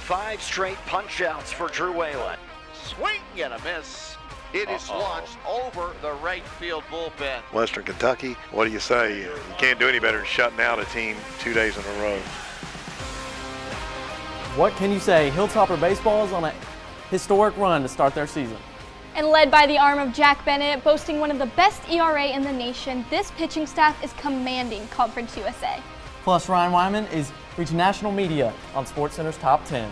5 straight punch-outs for Drew Whalen. Swing and a miss. It is launched over the right field bullpen. Western Kentucky, what do you say? You can't do any better than shutting out a team 2 days in a row. What can you say? Hilltopper baseball is on a historic run to start their season. And led by the arm of Jack Bennett, boasting one of the best ERA in the nation, this pitching staff is commanding Conference USA. Plus, Ryan Wyman is reaching national media on SportsCenter's Top 10.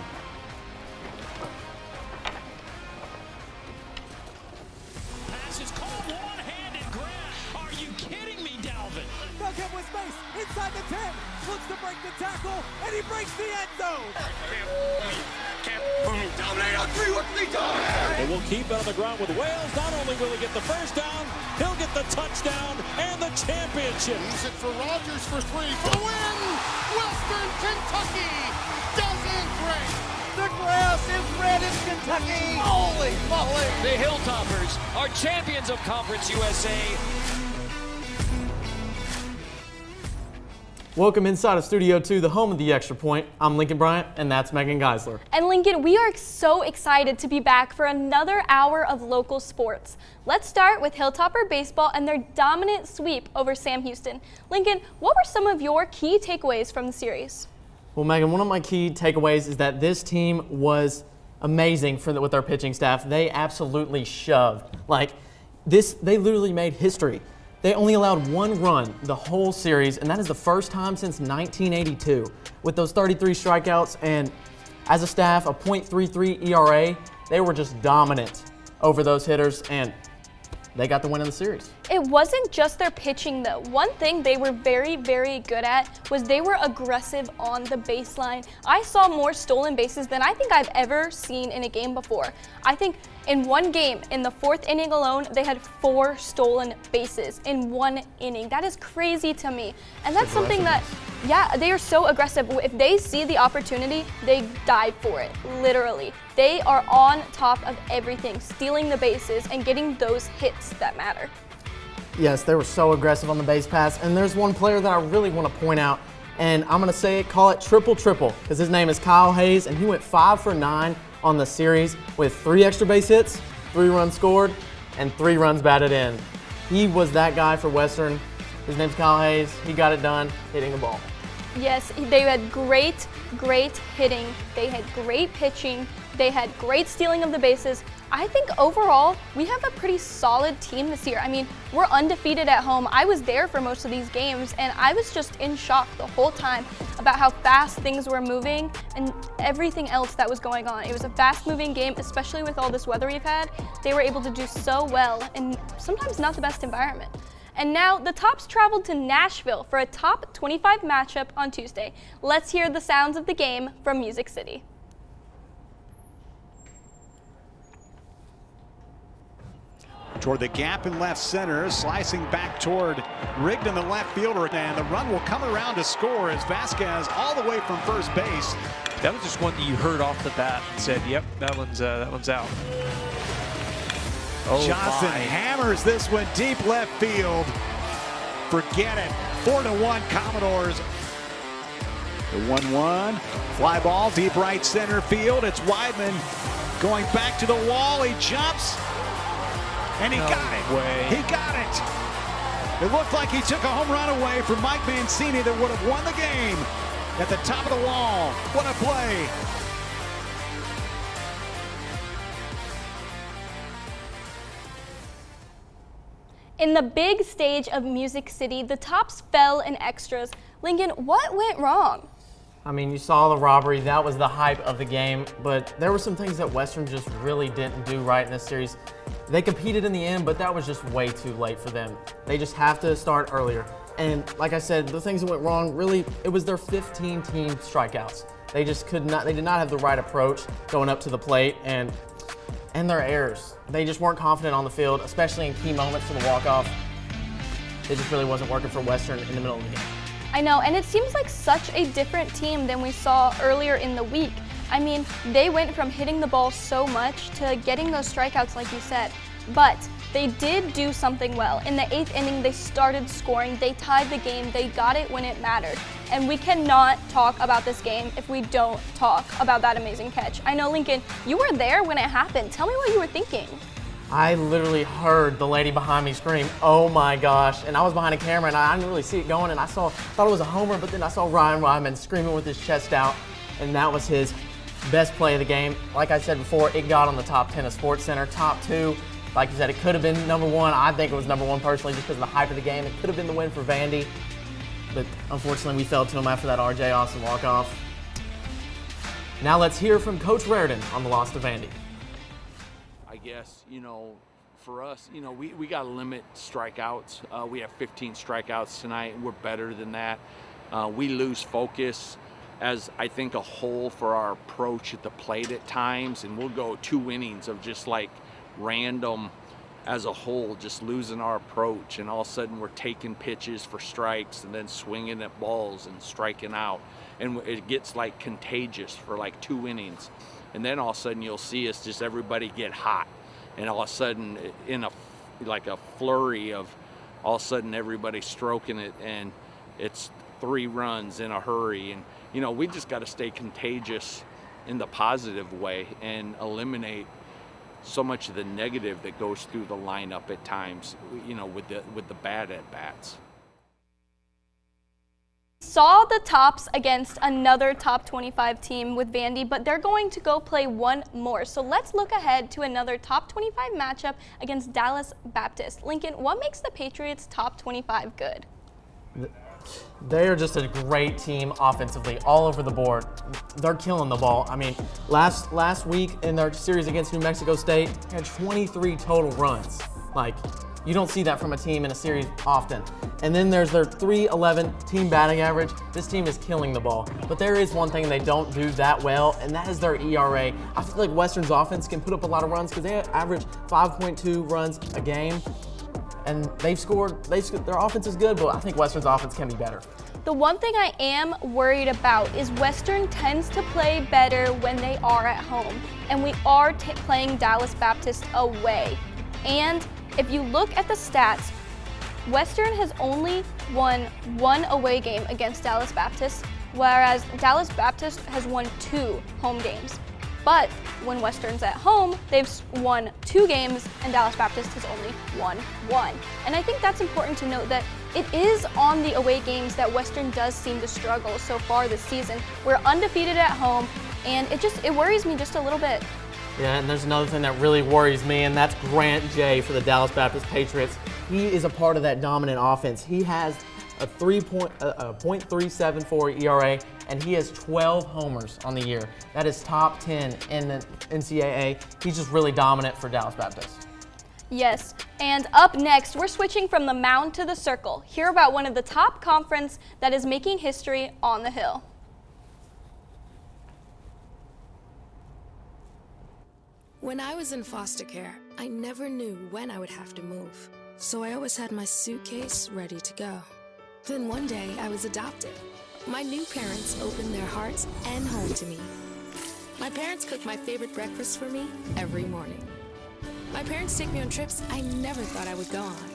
Pass is called one-handed grab. Are you kidding me, Dalvin? Dug him with space inside the 10. Looks to break the tackle, and he breaks the end zone. They will keep it on the ground with Wales. Not only will he get the first down, he'll get the touchdown and the championship. Use it for Rogers for 3 for the win. Western Kentucky does it great. The grass is red in Kentucky. Holy moly. The Hilltoppers are champions of Conference USA. Welcome inside of Studio 2, the home of the Extra Point. I'm Lincoln Bryant, and that's Megan Geisler. And Lincoln, we are so excited to be back for another hour of local sports. Let's start with Hilltopper baseball and their dominant sweep over Sam Houston. Lincoln, what were some of your key takeaways from the series? Well, Megan, one of my key takeaways is that this team was amazing with their pitching staff. They absolutely shoved. They literally made history. They only allowed 1 run the whole series, and that is the first time since 1982. With those 33 strikeouts and, as a staff, a .33 ERA, they were just dominant over those hitters, and they got the win in the series. It wasn't just their pitching, though. One thing they were very, very good at was they were aggressive on the baseline. I saw more stolen bases than I think I've ever seen in a game before. I think in one game, in the 4th inning alone, they had 4 stolen bases in 1 inning. That is crazy to me. And that's something that, yeah, they are so aggressive. If they see the opportunity, they dive for it, literally. They are on top of everything, stealing the bases and getting those hits that matter. Yes, they were so aggressive on the base pass, and there's one player that I really want to point out, and I'm going to say it, call it triple-triple, because his name is Kyle Hayes, and he went 5 for 9 on the series with 3 extra base hits, 3 runs scored, and 3 runs batted in. He was that guy for Western. His name's Kyle Hayes. He got it done hitting the ball. Yes, they had great hitting. They had great pitching. They had great stealing of the bases. I think overall, we have a pretty solid team this year. I mean, we're undefeated at home. I was there for most of these games, and I was just in shock the whole time about how fast things were moving and everything else that was going on. It was a fast-moving game, especially with all this weather we've had. They were able to do so well, and sometimes not the best environment. And now, the Tops traveled to Nashville for a top 25 matchup on Tuesday. Let's hear the sounds of the game from Music City. Toward the gap in left center, slicing back toward Rigdon, the left fielder, and the run will come around to score as Vasquez all the way from first base. That was just one that you heard off the bat and said, yep, that one's out. Oh, Johnson hammers this one deep left field. Forget it. 4-1 Commodores. The 1-1. Fly ball deep right center field. It's Weidman going back to the wall. He jumps. And he got it. He got it. It looked like he took a home run away from Mike Mancini that would have won the game at the top of the wall. What a play. In the big stage of Music City, the Tops fell in extras. Lincoln, what went wrong? I mean, you saw the robbery. That was the hype of the game, but there were some things that Western just really didn't do right in this series. They competed in the end, but that was just way too late for them. They just have to start earlier. And like I said, the things that went wrong, really, it was their 15 team strikeouts. They just did not have the right approach going up to the plate, and their errors. They just weren't confident on the field, especially in key moments for the walk-off. It just really wasn't working for Western in the middle of the game. I know, and it seems like such a different team than we saw earlier in the week. I mean, they went from hitting the ball so much to getting those strikeouts like you said. But they did do something well. In the 8th inning, they started scoring. They tied the game. They got it when it mattered. And we cannot talk about this game if we don't talk about that amazing catch. I know, Lincoln, you were there when it happened. Tell me what you were thinking. I literally heard the lady behind me scream, "Oh my gosh," and I was behind a camera and I didn't really see it going, and I thought it was a homer, but then I saw Ryan Wyman screaming with his chest out, and that was his best play of the game. Like I said before, it got on the top 10 of SportsCenter, top 2. Like you said, it could have been number 1. I think it was number 1 personally just because of the hype of the game. It could have been the win for Vandy, but unfortunately we fell to him after that R.J. Austin walk-off. Now let's hear from Coach Raridan on the loss to Vandy. I guess, for us, we got to limit strikeouts. We have 15 strikeouts tonight, and we're better than that. We lose focus as, I think, a whole for our approach at the plate at times, and we'll go 2 innings of just like random as a whole, just losing our approach, and all of a sudden we're taking pitches for strikes and then swinging at balls and striking out, and it gets like contagious for like 2 innings. And then all of a sudden you'll see us just everybody get hot. And all of a sudden in a flurry of all of a sudden everybody stroking it, and it's 3 runs in a hurry. And, we just got to stay contagious in the positive way and eliminate so much of the negative that goes through the lineup at times, with the bad at-bats. Saw the Tops against another top 25 team with Vandy, but they're going to go play one more. So let's look ahead to another top 25 matchup against Dallas Baptist. Lincoln, what makes the Patriots top 25 good? They are just a great team offensively, all over the board. They're killing the ball. I mean, last week in their series against New Mexico State, they had 23 total runs. Like, you don't see that from a team in a series often. And then there's their .311 team batting average. This team is killing the ball. But there is one thing they don't do that well, and that is their ERA. I feel like Western's offense can put up a lot of runs because they average 5.2 runs a game. And their offense is good, but I think Western's offense can be better. The one thing I am worried about is Western tends to play better when they are at home. And we are playing Dallas Baptist away. And if you look at the stats, Western has only won 1 away game against Dallas Baptist, whereas Dallas Baptist has won 2 home games. But when Western's at home, they've won 2 games, and Dallas Baptist has only won 1. And I think that's important to note that it is on the away games that Western does seem to struggle so far this season. We're undefeated at home, and it worries me just a little bit. Yeah, and there's another thing that really worries me, and that's Grant Jay for the Dallas Baptist Patriots. He is a part of that dominant offense. He has a .374 ERA, and he has 12 homers on the year. That is top 10 in the NCAA. He's just really dominant for Dallas Baptist. Yes, and up next, we're switching from the mound to the circle. Hear about one of the top conference that is making history on the Hill. When I was in foster care, I never knew when I would have to move. So I always had my suitcase ready to go. Then one day, I was adopted. My new parents opened their hearts and home to me. My parents cook my favorite breakfast for me every morning. My parents take me on trips I never thought I would go on.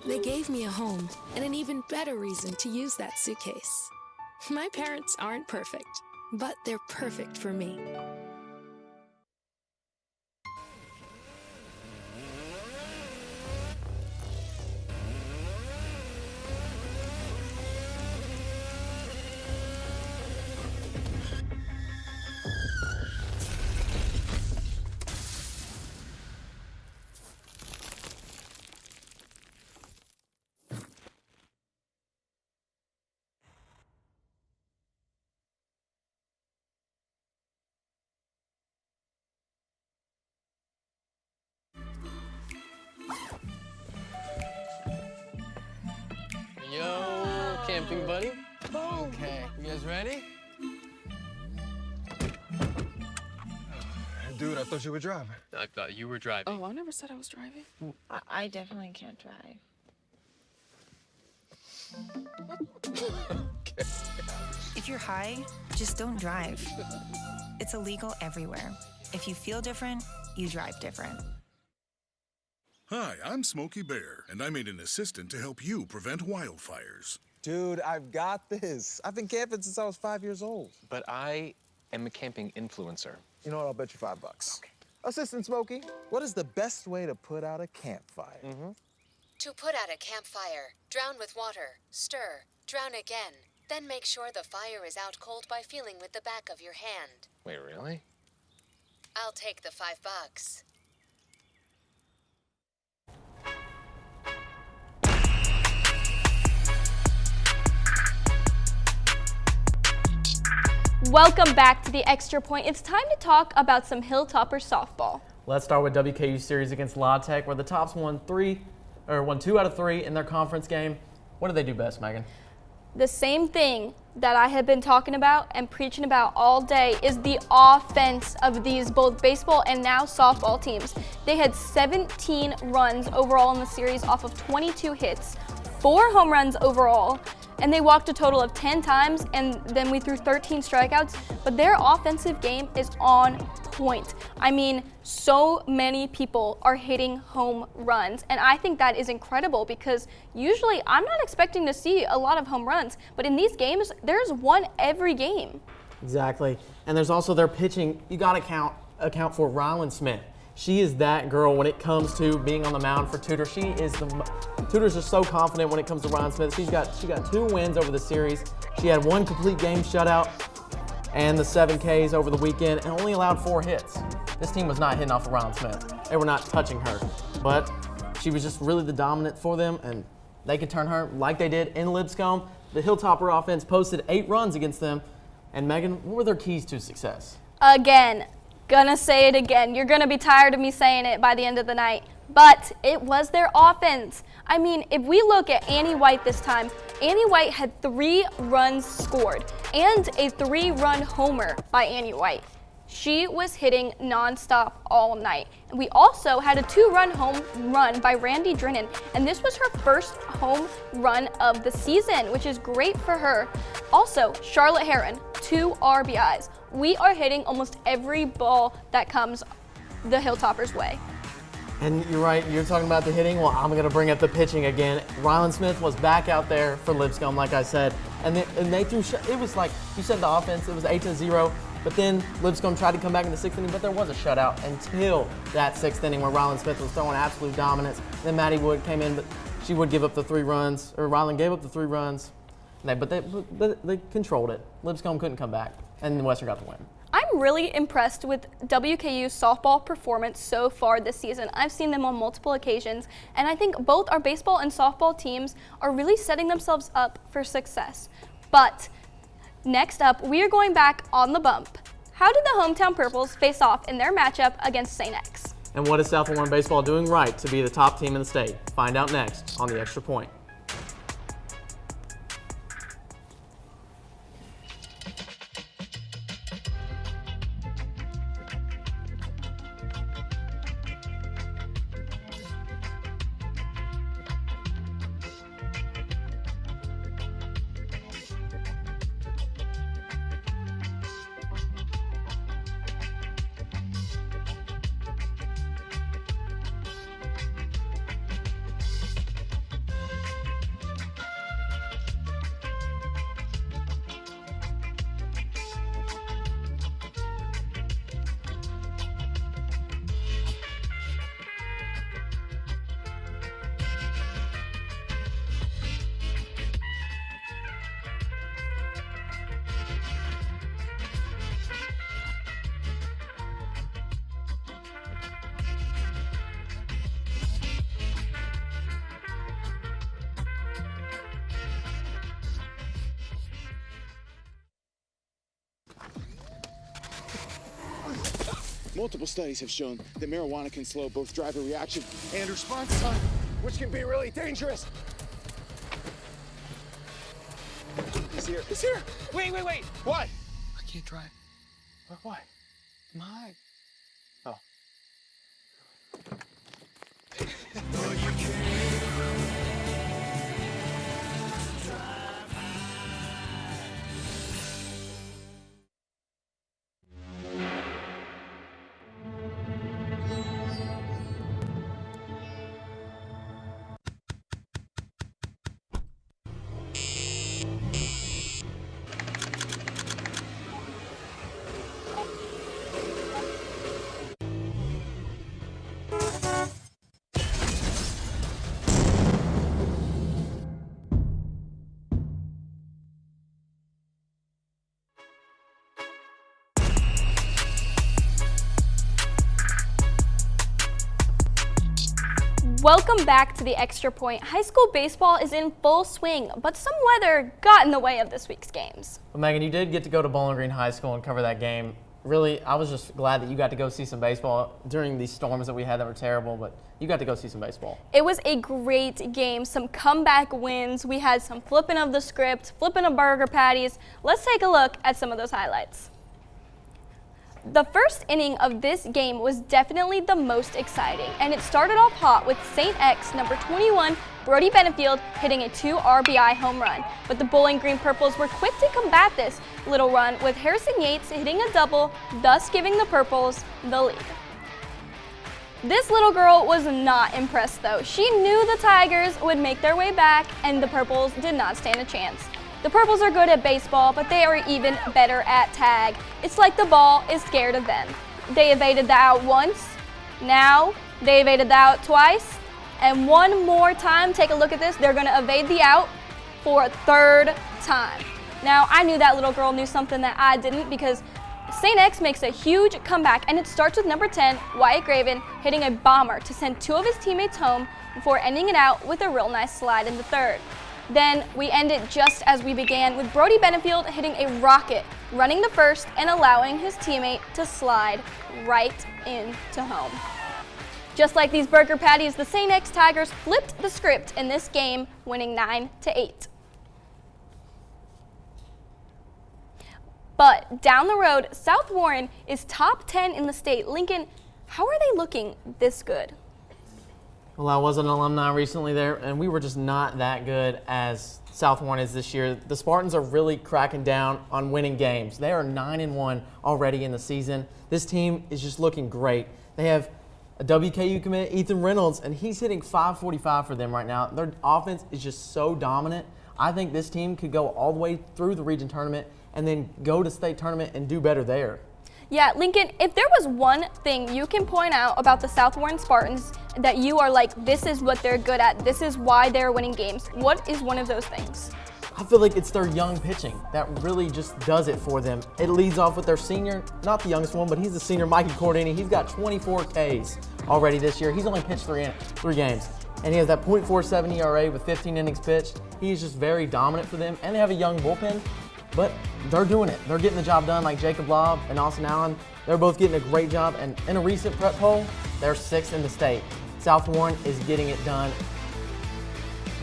They gave me a home and an even better reason to use that suitcase. My parents aren't perfect, but they're perfect for me. Yo, camping buddy. Okay, you guys ready? Dude, I thought you were driving. I thought you were driving. Oh, I never said I was driving. I definitely can't drive. Okay. If you're high, just don't drive. It's illegal everywhere. If you feel different, you drive different. Hi, I'm Smokey Bear, and I made an assistant to help you prevent wildfires. Dude, I've got this. I've been camping since I was 5 years old. But I am a camping influencer. You know what? I'll bet you $5. Okay. Assistant Smokey, what is the best way to put out a campfire? To put out a campfire, drown with water, stir, drown again. Then make sure the fire is out cold by feeling with the back of your hand. Wait, really? I'll take the $5. Welcome back to the Extra Point. It's time to talk about some Hilltopper softball. Let's start with WKU series against La Tech, where the Tops won 2 out of 3 in their conference game. What do they do best, Megan? The same thing that I have been talking about and preaching about all day is the offense of these both baseball and now softball teams. They had 17 runs overall in the series off of 22 hits, 4 home runs overall, and they walked a total of 10 times, and then we threw 13 strikeouts, but their offensive game is on point. I mean, so many people are hitting home runs, and I think that is incredible because usually I'm not expecting to see a lot of home runs, but in these games, there's one every game. Exactly, and there's also their pitching. You got to account for Ryland Smith. She is that girl when it comes to being on the mound for Tudor. Tudor's just so confident when it comes to Ryland Smith. She got 2 wins over the series. She had 1 complete game shutout and the 7 Ks over the weekend and only allowed 4 hits. This team was not hitting off of Ryland Smith. They were not touching her, but she was just really the dominant for them, and they could turn her like they did in Lipscomb. The Hilltopper offense posted 8 runs against them. And Megan, what were their keys to success? Again, gonna say it again. You're gonna be tired of me saying it by the end of the night. But it was their offense. I mean, if we look at Annie White this time, Annie White had 3 runs scored and a 3-run homer by Annie White. She was hitting nonstop all night. And we also had a 2-run home run by Randy Drennan, and this was her first home run of the season, which is great for her. Also, Charlotte Heron, 2 RBIs. We are hitting almost every ball that comes the Hilltoppers' way. And you're right, you're talking about the hitting. Well, I'm going to bring up the pitching again. Ryland Smith was back out there for Lipscomb, like I said. And they threw, it was like, you said the offense, it was 8-0. But then Lipscomb tried to come back in the 6th inning, but there was a shutout until that 6th inning where Ryland Smith was throwing absolute dominance. Then Maddie Wood came in, but she would give up the 3 runs, or Ryland gave up the 3 runs. But they controlled it. Lipscomb couldn't come back, and Western got the win. I'm really impressed with WKU's softball performance so far this season. I've seen them on multiple occasions, and I think both our baseball and softball teams are really setting themselves up for success. But next up, we are going back on the bump. How did the hometown Purples face off in their matchup against St. X? And what is South Warren baseball doing right to be the top team in the state? Find out next on the Extra Point. Multiple studies have shown that marijuana can slow both driver reaction and response time, which can be really dangerous. He's here. He's here. Wait. What? I can't drive. Why? I'm high. Oh. Welcome back to the Extra Point. High school baseball is in full swing, but some weather got in the way of this week's games. Well, Megan, you did get to go to Bowling Green High School and cover that game. Really, I was just glad that you got to go see some baseball during these storms that we had that were terrible, but you got to go see some baseball. It was a great game, some comeback wins. We had some flipping of the script, flipping of burger patties. Let's take a look at some of those highlights. The first inning of this game was definitely the most exciting, and it started off hot with St. X number 21, Brody Benefield, hitting a 2 RBI home run. But the Bowling Green Purples were quick to combat this little run with Harrison Yates hitting a double, thus giving the Purples the lead. This little girl was not impressed though. She knew the Tigers would make their way back, and the Purples did not stand a chance. The Purples are good at baseball, but they are even better at tag. It's like the ball is scared of them. They evaded the out once, now they evaded the out twice, and one more time, take a look at this, they're gonna evade the out for a third time. Now, I knew that little girl knew something that I didn't, because St. X makes a huge comeback, and it starts with number 10, Wyatt Graven, hitting a bomber to send 2 of his teammates home before ending it out with a real nice slide in the third. Then we end it just as we began with Brody Benefield hitting a rocket, running the first and allowing his teammate to slide right into home. Just like these burger patties, the St. X Tigers flipped the script in this game, winning 9-8. But down the road, South Warren is top 10 in the state. Lincoln, how are they looking this good? Well, I was an alumni recently there, and we were just not that good as South Warren is this year. The Spartans are really cracking down on winning games. They are 9-1 already in the season. This team is just looking great. They have a WKU commit, Ethan Reynolds, and he's hitting .545 for them right now. Their offense is just so dominant. I think this team could go all the way through the region tournament and then go to state tournament and do better there. Yeah, Lincoln, if there was one thing you can point out about the South Warren Spartans that you are like, this is what they're good at, this is why they're winning games, what is one of those things? I feel like it's their young pitching that really just does it for them. It leads off with their senior, not the youngest one, but he's the senior, Mikey Cordini. He's got 24 Ks already this year. He's only pitched three games, and he has that .47 ERA with 15 innings pitched. He's just very dominant for them, and they have a young bullpen. But they're doing it. They're getting the job done, like Jacob Lobb and Austin Allen. They're both getting a great job. And in a recent prep poll, they're 6th in the state. South Warren is getting it done.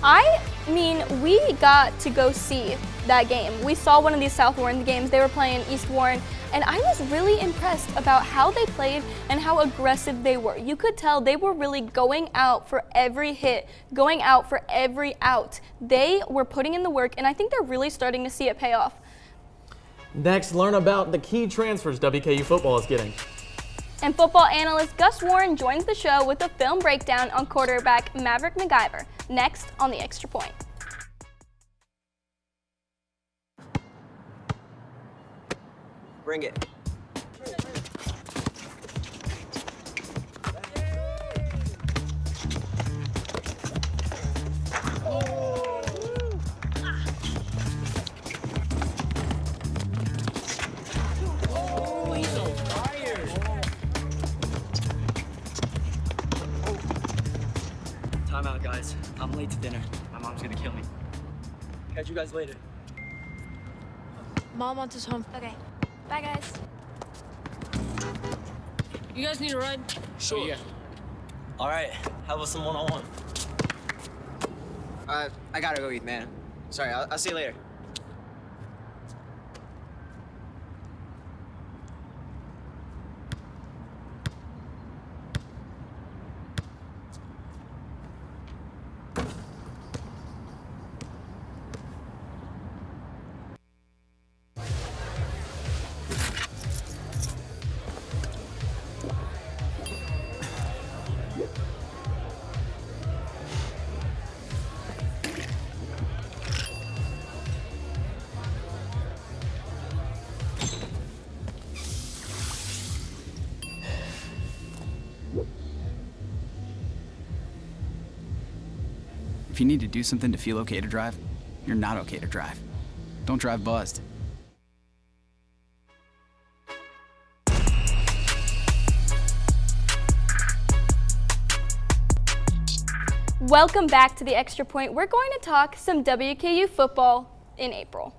I mean, we got to go see that game. We saw one of these South Warren games. They were playing East Warren, and I was really impressed about how they played and how aggressive they were. You could tell they were really going out for every hit, going out for every out. They were putting in the work, and I think they're really starting to see it pay off. Next, learn about the key transfers WKU football is getting. And football analyst Gus Warren joins the show with a film breakdown on quarterback Maverick McIver, next on the Extra Point. Bring it. Time out, guys. I'm late to dinner. My mom's gonna kill me. Catch you guys later. Mom wants us home. Okay. Bye, guys. You guys need a ride? Sure. Yeah. All right. How about some one-on-one? I gotta go eat, man. Sorry, I'll see you later. If you need to do something to feel okay to drive, you're not okay to drive. Don't drive buzzed. Welcome back to the Extra Point. We're going to talk some WKU football in April.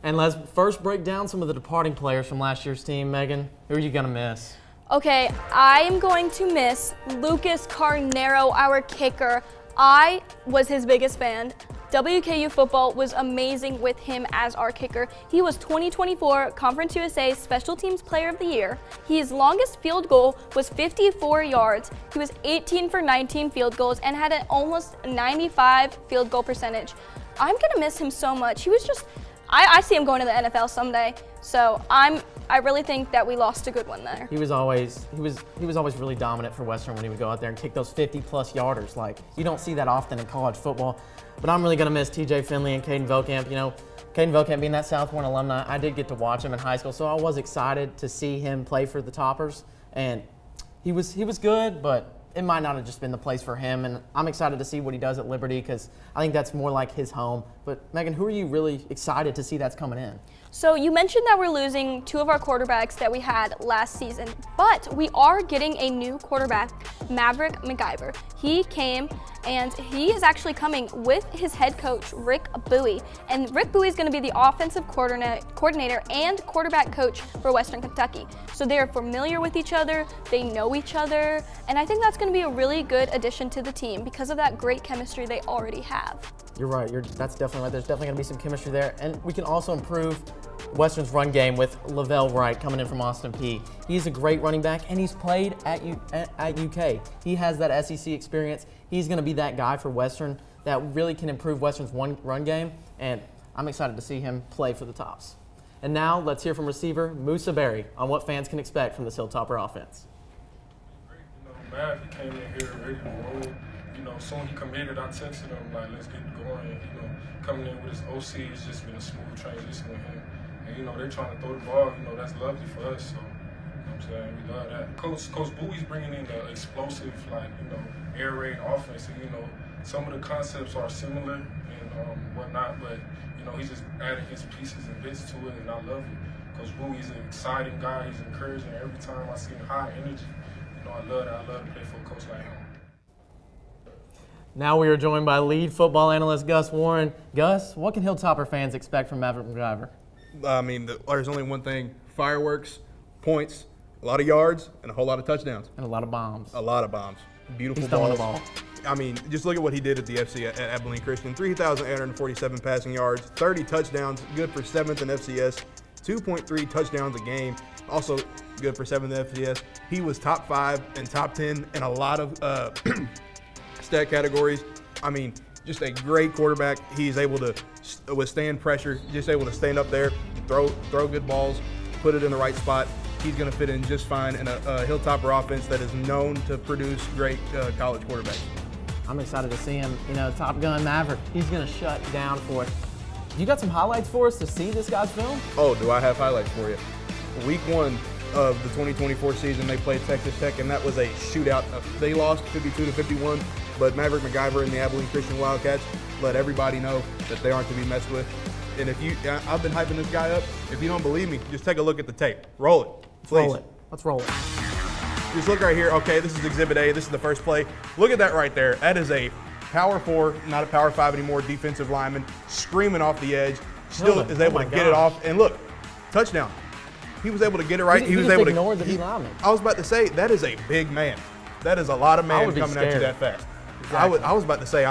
And let's first break down some of the departing players from last year's team. Megan, who are you going to miss? Okay, I am going to miss Lucas Carnero, our kicker. I was his biggest fan. WKU football was amazing with him as our kicker. He was 2024 Conference USA Special Teams Player of the Year. His longest field goal was 54 yards. He was 18 for 19 field goals and had an almost 95 field goal percentage. I'm gonna miss him so much. He was just, I see him going to the NFL someday. So I really think that we lost a good one there. He was always really dominant for Western when he would go out there and kick those 50-plus yarders. Like, you don't see that often in college football. But I'm really going to miss TJ Finley and Caden Velkamp. You know, Caden Velkamp being that Southbourne alumni, I did get to watch him in high school, so I was excited to see him play for the Toppers. And he was good, but it might not have just been the place for him. And I'm excited to see what he does at Liberty because I think that's more like his home. But Megan, who are you really excited to see that's coming in? So you mentioned that we're losing two of our quarterbacks that we had last season, but we are getting a new quarterback, Maverick McIver. He came and he is actually coming with his head coach, Rick Bowie. And Rick Bowie is going to be the offensive coordinator and quarterback coach for Western Kentucky. So they're familiar with each other, they know each other, and I think that's going to be a really good addition to the team because of that great chemistry they already have. You're right. That's definitely right. There's definitely going to be some chemistry there. And we can also improve Western's run game with Lavelle Wright coming in from Austin Peay. He's a great running back, and he's played at UK. He has that SEC experience. He's going to be that guy for Western that really can improve Western's run game, and I'm excited to see him play for the Tops. And now let's hear from receiver Musa Berry on what fans can expect from this Hilltopper offense. Matt, he came in here ready to roll. Soon he committed, I texted him, like, let's get going. Coming in with his OC, it's just been a smooth transition with him. And, they're trying to throw the ball, that's lovely for us. So, I'm saying, we love that. Coach Bowie's bringing in the explosive, air raid offense. And, some of the concepts are similar and whatnot, but, he's just adding his pieces and bits to it, and I love it. Coach Bowie's an exciting guy. He's encouraging every time I see him, high energy. I love that. I love to play for a coach like him. Now we are joined by lead football analyst Gus Warren. Gus, what can Hilltopper fans expect from Maverick McIver? I mean, there's only one thing: fireworks, points, a lot of yards, and a whole lot of touchdowns. And a lot of bombs. A lot of bombs. Beautiful He's throwing balls. the ball. I mean, just look at what he did at the FC at Abilene Christian. 3,847 passing yards, 30 touchdowns, good for 7th in FCS, 2.3 touchdowns a game, also good for 7th in FCS. He was top 5 and top 10 in a lot of stat categories. I mean, just a great quarterback. He's able to withstand pressure, just able to stand up there, throw good balls, put it in the right spot. He's going to fit in just fine in a Hilltopper offense that is known to produce great college quarterbacks. I'm excited to see him. Top Gun Maverick, he's going to shut down for it. You got some highlights for us to see this guy's film? Oh, do I have highlights for you? Week 1 of the 2024 season, they played Texas Tech, and that was a shootout. They lost 52-51, but Maverick McIver and the Abilene Christian Wildcats let everybody know that they aren't to be messed with. And I've been hyping this guy up. If you don't believe me, just take a look at the tape. Roll it, please. Roll it. Let's roll it. Just look right here. Okay, this is Exhibit A. This is the first play. Look at that right there. That is a Power 4, not a Power 5 anymore, defensive lineman, screaming off the edge. Still is able to get it off. And look, touchdown. He was able to get it right. He was able to ignore the lineman. I was about to say, that is a big man. That is a lot of man coming at you that fast. Exactly. I was about to say,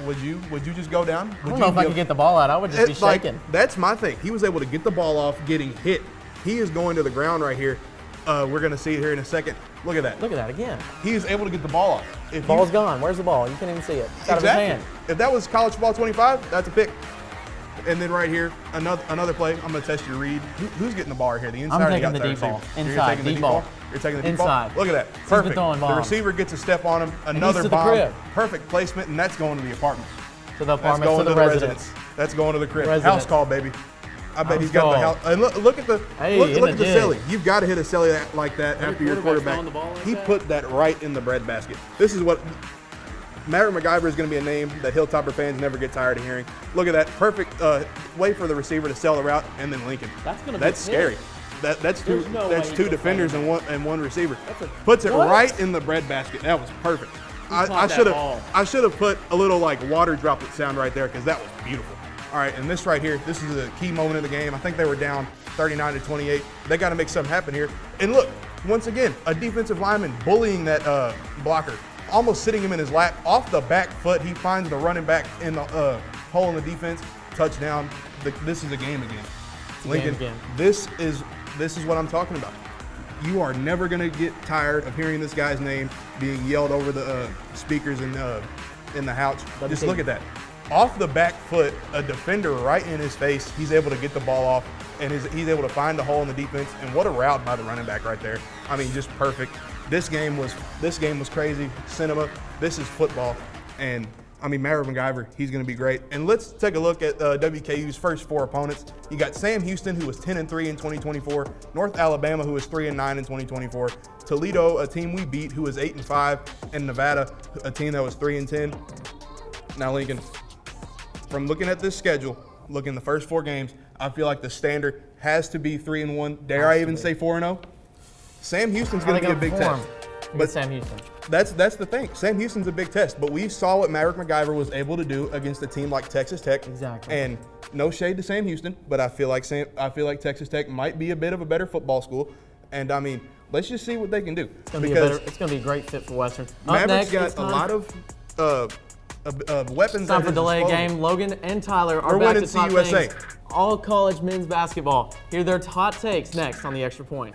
would you just go down? I don't know if I could get the ball out. I would just be shaking. That's my thing. He was able to get the ball off getting hit. He is going to the ground right here. We're going to see it here in a second. Look at that. Look at that again. He is able to get the ball off. Ball's gone. Where's the ball? You can't even see it. It's out of his hand. If that was college football 25, that's a pick. And then right here, another play. I'm going to test your read. Who's getting the ball right here? The inside. I'm taking the deep ball. Inside. Deep ball. You're taking the deep inside. ball? Look at that. Perfect. The receiver gets a step on him. Another bomb. Perfect placement, and that's going to the apartments. To the apartments, to the residence. That's going to the crib. House call, baby. I bet he's got the house. And look at the celly. You've got to hit a celly like that after your quarterback. He put that right in the breadbasket. This is what Maverick McIver is going to be a name that Hilltopper fans never get tired of hearing. Look at that perfect way for the receiver to sell the route, and then Lincoln. That's scary. That's two defenders and one receiver. Puts it right in the breadbasket. That was perfect. I should have put a little like water droplet sound right there because that was beautiful. All right, and this right here, this is a key moment of the game. I think they were down 39-28. They got to make something happen here. And look, once again, a defensive lineman bullying that blocker, almost sitting him in his lap. Off the back foot, he finds the running back in the hole in the defense. Touchdown. This is a game again. Lincoln, this is what I'm talking about. You are never going to get tired of hearing this guy's name being yelled over the speakers in the house. Just look at that. Off the back foot, a defender right in his face. He's able to get the ball off, and he's able to find the hole in the defense. And what a route by the running back right there. I mean, just perfect. This game was crazy. Cinema. This is football. And I mean, Maverick MacGyver, he's going to be great. And let's take a look at WKU's first 4 opponents. You got Sam Houston, who was 10-3 in 2024. North Alabama, who was 3-9 in 2024. Toledo, a team we beat, who was 8-5. And Nevada, a team that was 3-10. Now, Lincoln, from looking at this schedule, looking the first 4 games, I feel like the standard has to be 3-1. Dare I even say 4-0? Sam Houston's going to be a big test. But Sam Houston. That's the thing. Sam Houston's a big test, but we saw what Maverick MacGyver was able to do against a team like Texas Tech. Exactly. And no shade to Sam Houston, but I feel like Texas Tech might be a bit of a better football school. And I mean, let's just see what they can do. It's going to be a great fit for Western. Maverick's got a lot of weapons. It's time for delay game. Logan and Tyler are back to Top Things. All college men's basketball. Hear their hot takes next on the Extra Point.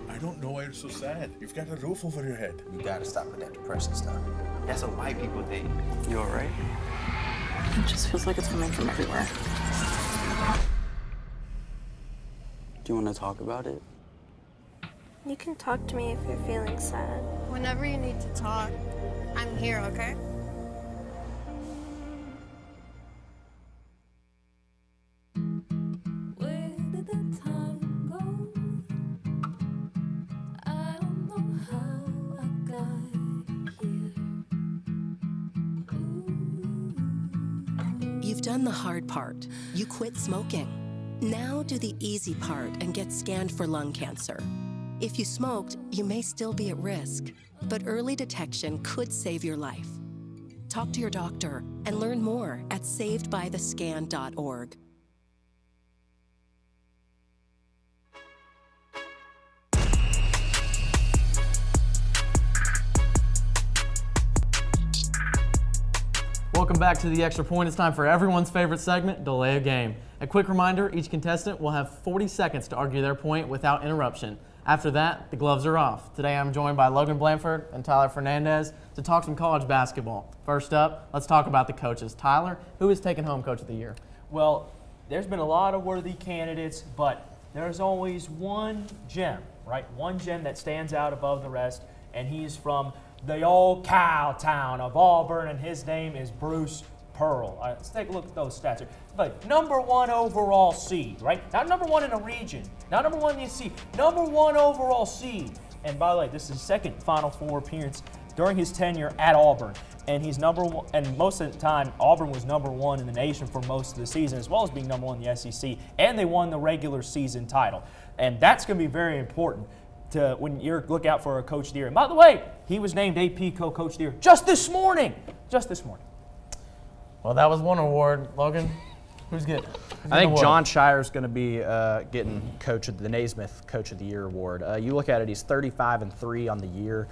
I don't know why you're so sad. You've got a roof over your head. You gotta stop with that depression stuff. That's what white people think. You all right? It just feels like it's coming from everywhere. Do you want to talk about it? You can talk to me if you're feeling sad. Whenever you need to talk, I'm here, okay? You've done the hard part. You quit smoking. Now do the easy part and get scanned for lung cancer. If you smoked, you may still be at risk, but early detection could save your life. Talk to your doctor and learn more at savedbythescan.org. Welcome back to the Extra Point. It's time for everyone's favorite segment, Delay a Game. A quick reminder, each contestant will have 40 seconds to argue their point without interruption. After that, the gloves are off. Today I'm joined by Logan Blanford and Tyler Fernandez to talk some college basketball. First up, let's talk about the coaches. Tyler, who is taking home Coach of the Year? Well, there's been a lot of worthy candidates, but there's always one gem, right? One gem that stands out above the rest, and he's from the old cow town of Auburn, and his name is Bruce Pearl. Let's take a look at those stats here. But #1 overall seed, right? Not #1 in a region, not #1 in the SEC, #1 overall seed. And by the way, this is his second Final Four appearance during his tenure at Auburn. And he's #1, and most of the time, Auburn was #1 in the nation for most of the season, as well as being #1 in the SEC, and they won the regular season title. And that's going to be very important to when you're looking out for a Coach of the Year. And by the way, he was named AP Coach of the Year just this morning. Well, that was one award. Logan, who's good? I think John Shire's going to be getting the Naismith Coach of the Year award. You look at it, he's 35-3 on the year.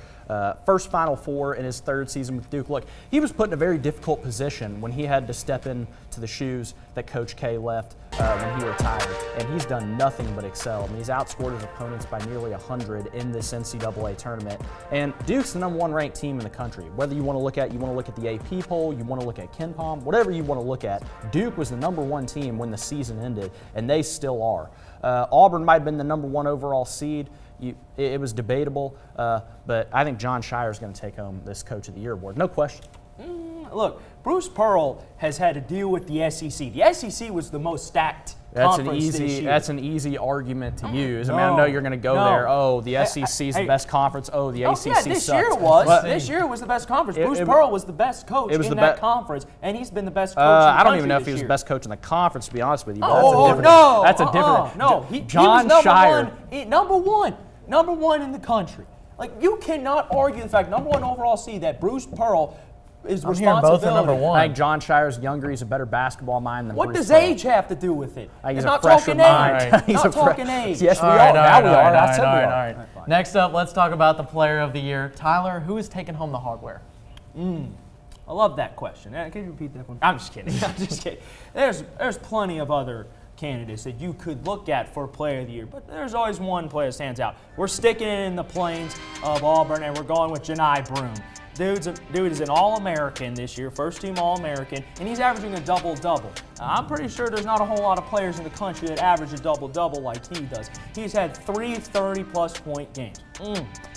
First Final Four in his third season with Duke. Look, he was put in a very difficult position when he had to step into the shoes that Coach K left when he retired, and he's done nothing but excel. I mean, he's outscored his opponents by nearly 100 in this NCAA tournament, and Duke's the #1 ranked team in the country. Whether you want to look at the AP poll, you want to look at KenPom, whatever you want to look at, Duke was the #1 team when the season ended, and they still are. Auburn might have been the #1 overall seed. It was debatable, but I think John Shire is going to take home this Coach of the Year award, no question. Look, Bruce Pearl has had to deal with the SEC. The SEC was the most stacked conference this year. That's an easy argument to use. I mean, I know you're going to go there. Oh, the SEC is the best conference. Oh, the ACC sucks. This year it was. This year was the best conference. Bruce Pearl was the best coach in that conference, and he's been the best coach in the country I don't even know if he was the best coach in the conference, to be honest with you. But that's a different. No, he was number one in the country. Like, you cannot argue the fact, #1 overall seed, that Bruce Pearl is responsibility. Both are #1. I think John Shire's younger. He's a better basketball mind than Bruce What does Pearl. age have to do with it? He's not talking age. Right. Not talking age. Yes, we are. Now we are. I said we are. Next up, let's talk about the Player of the Year. Tyler, who is taking home the hardware? I love that question. Can you repeat that one? I'm just kidding. I'm just kidding. There's plenty of other candidates that you could look at for Player of the Year, but there's always one player that stands out. We're sticking it in the plains of Auburn, and we're going with Janai Broome. Dude is an All-American this year, first-team All-American, and he's averaging a double-double. I'm pretty sure there's not a whole lot of players in the country that average a double-double like he does. He's had 3 30-plus point games.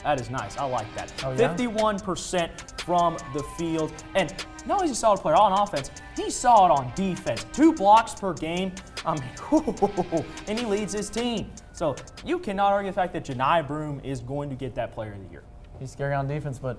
That is nice. I like that. 51% from the field. And no, he's a solid player on offense. He's solid on defense. 2 blocks per game. I mean, and he leads his team. So you cannot argue the fact that Janai Broome is going to get that Player of the Year. He's scary on defense, but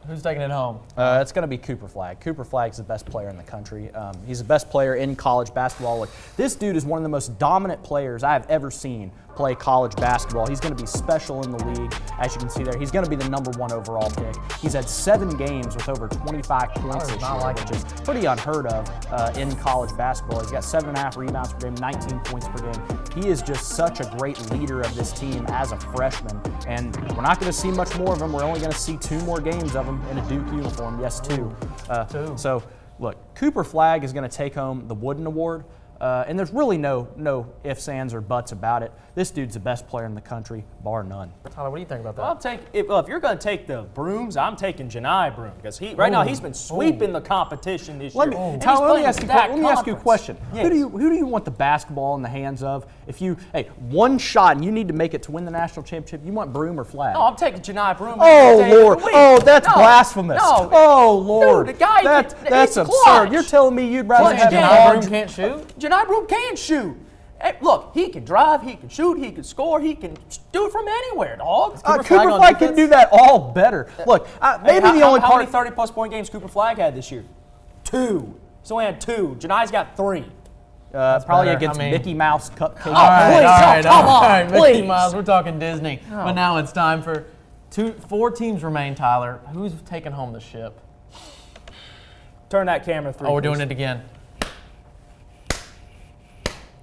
who's taking it home? It's going to be Cooper Flagg. Cooper Flagg's the best player in the country. He's the best player in college basketball. Like, this dude is one of the most dominant players I have ever seen play college basketball. He's going to be special in the league, as you can see there. He's going to be the #1 overall pick. He's had 7 games with over 25 points this year, which is pretty unheard of in college basketball. He's got 7.5 rebounds per game, 19 points per game. He is just such a great leader of this team as a freshman, and we're not going to see much more of him. We're only going to see 2 more games of him in a Duke uniform. Yes, 2. So, look, Cooper Flagg is going to take home the Wooden Award. And there's really no ifs, ands, or buts about it. This dude's the best player in the country, bar none. Tyler, what do you think about that? Well, if you're going to take the Brooms, I'm taking Janai Broome, because right now he's been sweeping the competition this year. Tyler, let me ask you a question. Yes. Who do you want the basketball in the hands of? If you, one shot and you need to make it to win the national championship, you want Broome or Flagg? No, I'm taking Janai Broome. Oh, Lord. Oh, that's blasphemous. No. Oh, Lord. Dude, the guy that's absurd. Clutch. You're telling me you'd rather have Janai Broome can't shoot? Janai Broome can shoot. Hey, look, he can drive, he can shoot, he can score, he can do it from anywhere, dog. Cooper Flagg can do that all better. Look, maybe the only part. How many 30-plus point games Cooper Flagg had this year? 2. He's only had 2. Janai's got 3. Probably against Mickey Mouse Cupcake. All right, Mickey Mouse. We're talking Disney. But now it's time for 4 teams remain, Tyler. Who's taking home the ship? Turn that camera 3. Oh, we're doing it again.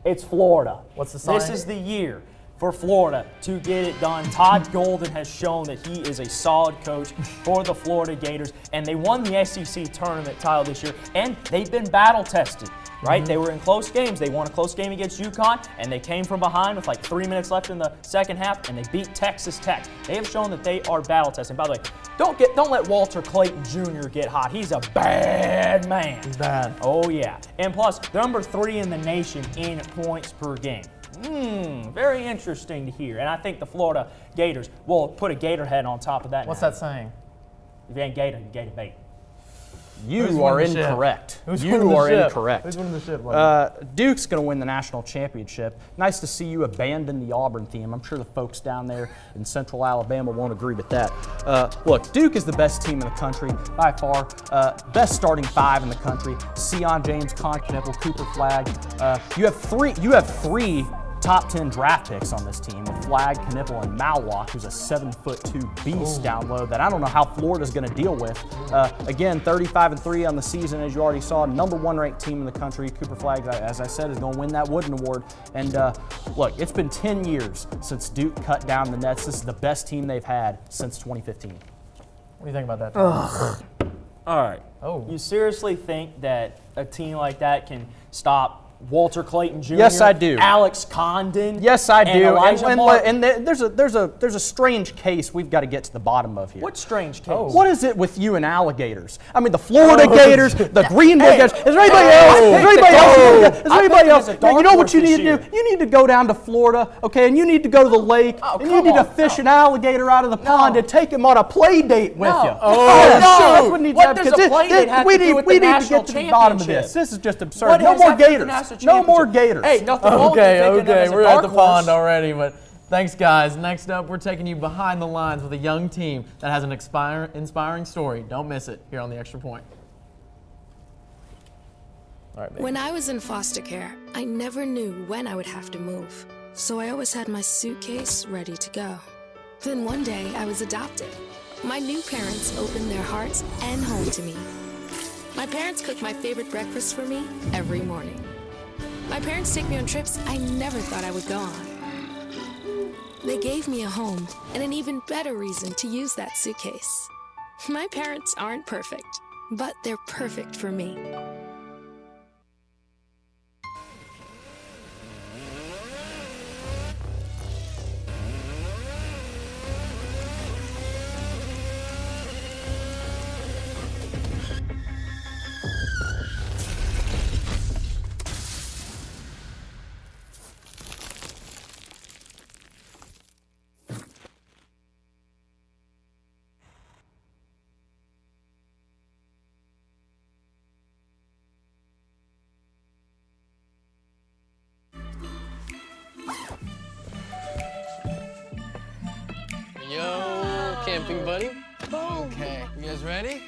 It's Florida. What's the sign? This is the year for Florida to get it done. Todd Golden has shown that he is a solid coach for the Florida Gators, and they won the SEC tournament title this year, and they've been battle tested. Right? They were in close games. They won a close game against UConn, and they came from behind with like 3 minutes left in the second half, and they beat Texas Tech. They have shown that they are battle tested. By the way, don't let Walter Clayton Jr. get hot. He's a bad man. He's bad. Oh, yeah. And plus, they're #3 in the nation in points per game. Very interesting to hear. And I think the Florida Gators will put a Gator head on top of that. What's that saying? If you ain't Gator, you Gator bait. You are incorrect. You are incorrect. Who's winning the ship? Duke's going to win the national championship. Nice to see you abandon the Auburn theme. I'm sure the folks down there in Central Alabama won't agree with that. Look, Duke is the best team in the country by far. Best starting 5 in the country. Sion James, Con Knippel, Cooper Flagg. You have three top 10 draft picks on this team with Flagg, Knipple, and Mallock, who's a 7'2" beast down low that I don't know how Florida's going to deal with. Again, 35-3 on the season, as you already saw. #1 ranked team in the country. Cooper Flagg, as I said, is going to win that Wooden Award. And look, it's been 10 years since Duke cut down the nets. This is the best team they've had since 2015. What do you think about that, Tom? All right. Oh. You seriously think that a team like that can stop Walter Clayton Jr.? Yes, I do. Alex Condon? Yes, I do. And there's a strange case we've got to get to the bottom of here. What strange case? Oh. What is it with you and alligators? I mean, the Florida Gators, the Greenville Gators. Is there anybody else? Is there anybody else? Is there anybody else? You know what you need to do? You need to go down to Florida, okay, and you need to go to the lake, and you need to fish an alligator out of the pond and take him on a play date with you. That's what needs to happen. We need to get to the bottom of this. This is just absurd. No more Gators. No more Gators. Hey, nothing wrong with picking them as a we're dark at the horse. pond already, but thanks, guys. Next up, we're taking you behind the lines with a young team that has an inspiring story. Don't miss it here on The Extra Point. All right, baby. When I was in foster care, I never knew when I would have to move, so I always had my suitcase ready to go. Then one day, I was adopted. My new parents opened their hearts and home to me. My parents cook my favorite breakfast for me every morning. My parents take me on trips I never thought I would go on. They gave me a home and an even better reason to use that suitcase. My parents aren't perfect, but they're perfect for me. Yo, camping buddy. Okay, you guys ready?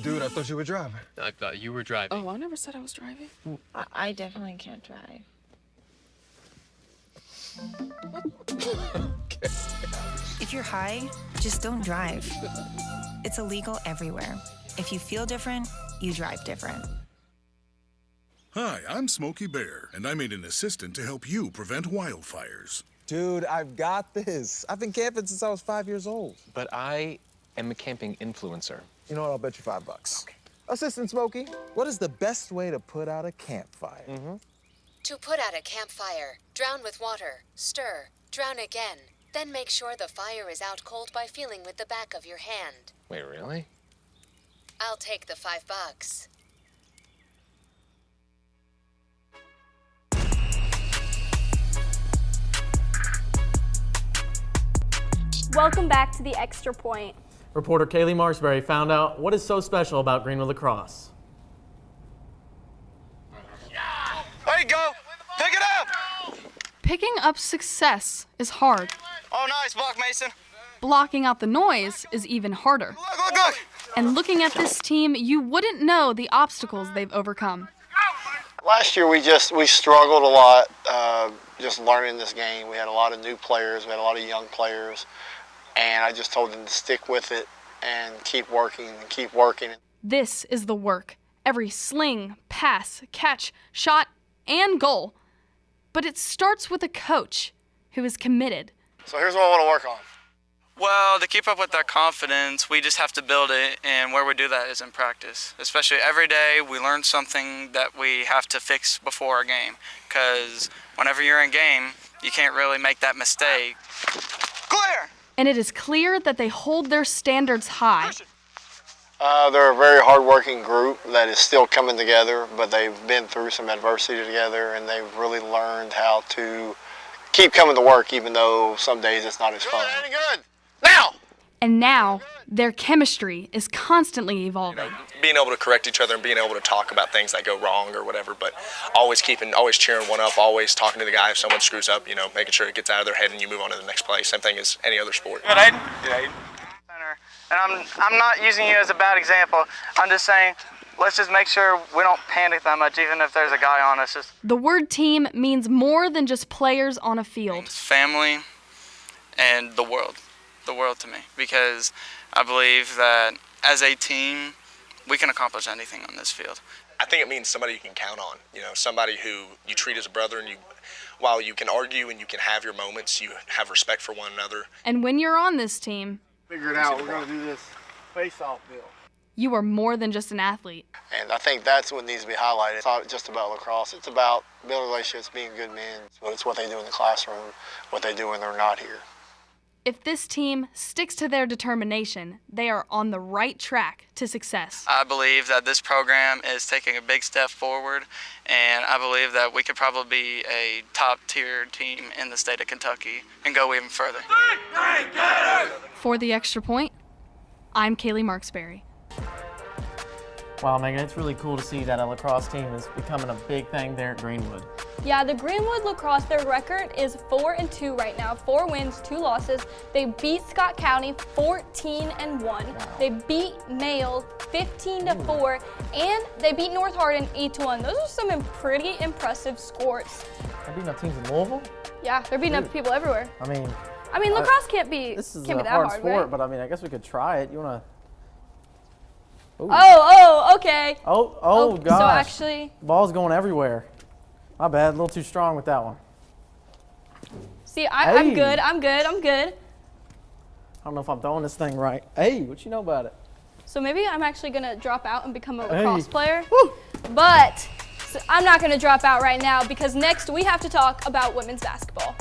Dude, I thought you were driving. I thought you were driving. Oh, I never said I was driving. I definitely can't drive. If you're high, just don't drive. It's illegal everywhere. If you feel different, you drive different. Hi, I'm Smokey Bear, and I made an assistant to help you prevent wildfires. Dude, I've got this. I've been camping since I was 5 years old. But I am a camping influencer. You know what? I'll bet you $5. Okay. Assistant Smokey, what is the best way to put out a campfire? To put out a campfire, drown with water, stir, drown again, then make sure the fire is out cold by feeling with the back of your hand. Wait, really? I'll take the $5. Welcome back to The Extra Point. Reporter Kaylee Marshberry found out what is so special about Greenville lacrosse. There you go. Pick it up. Picking up success is hard. Oh, nice block, Mason. Blocking out the noise is even harder. Look. And looking at this team, you wouldn't know the obstacles they've overcome. Last year we struggled a lot just learning this game. We had a lot of new players, we had a lot of young players, and I just told them to stick with it and keep working and keep working. This is the work. Every sling, pass, catch, shot, and goal. But it starts with a coach who is committed. So here's what I want to work on. Well, to keep up with that confidence, we just have to build it, and where we do that is in practice. Especially every day, we learn something that we have to fix before a game, because whenever you're in game, you can't really make that mistake. Clear! And it is clear that they hold their standards high. They're a very hard-working group that is still coming together, but they've been through some adversity together, and they've really learned how to keep coming to work, even though some days it's not as fun. Good. Now! And now, their chemistry is constantly evolving. Being able to correct each other and being able to talk about things that go wrong or whatever, but always cheering one up, always talking to the guy if someone screws up, making sure it gets out of their head and you move on to the next play. Same thing as any other sport. Good, Aiden. Center. And I'm not using you as a bad example. I'm just saying, let's just make sure we don't panic that much, even if there's a guy on us. The word team means more than just players on a field. It's family and the world to me, because I believe that as a team, we can accomplish anything on this field. I think it means somebody you can count on, somebody who you treat as a brother, and while you can argue and you can have your moments, you have respect for one another. And when you're on this team, Figure it out. We're going to do this face-off deal. you are more than just an athlete. And I think that's what needs to be highlighted. It's not just about lacrosse. It's about building relationships, being good men. It's what they do in the classroom, what they do when they're not here. If this team sticks to their determination, they are on the right track to success. I believe that this program is taking a big step forward, and I believe that we could probably be a top-tier team in the state of Kentucky and go even further. For the Extra Point, I'm Kaylee Marksberry. Wow, Megan, it's really cool to see that a lacrosse team is becoming a big thing there at Greenwood. Yeah, the Greenwood lacrosse, their record is 4-2 right now. 4 wins, 2 losses. They beat Scott County 14-1. Wow. They beat Mayo 15-4, and they beat North Hardin 8-1. Those are some pretty impressive scores. They're beating up teams in Louisville? Yeah, they're beating up people everywhere. I mean, lacrosse can't be this is can't a be that hard hard, sport, right? but I mean, I guess we could try it. You wanna? Ooh. Oh, okay. Oh, gosh. So actually, ball's going everywhere. My bad, a little too strong with that one. See, I'm good. I don't know if I'm throwing this thing right. Hey, what you know about it? So maybe I'm actually gonna drop out and become a lacrosse player. Woo. But I'm not gonna drop out right now because next we have to talk about women's basketball.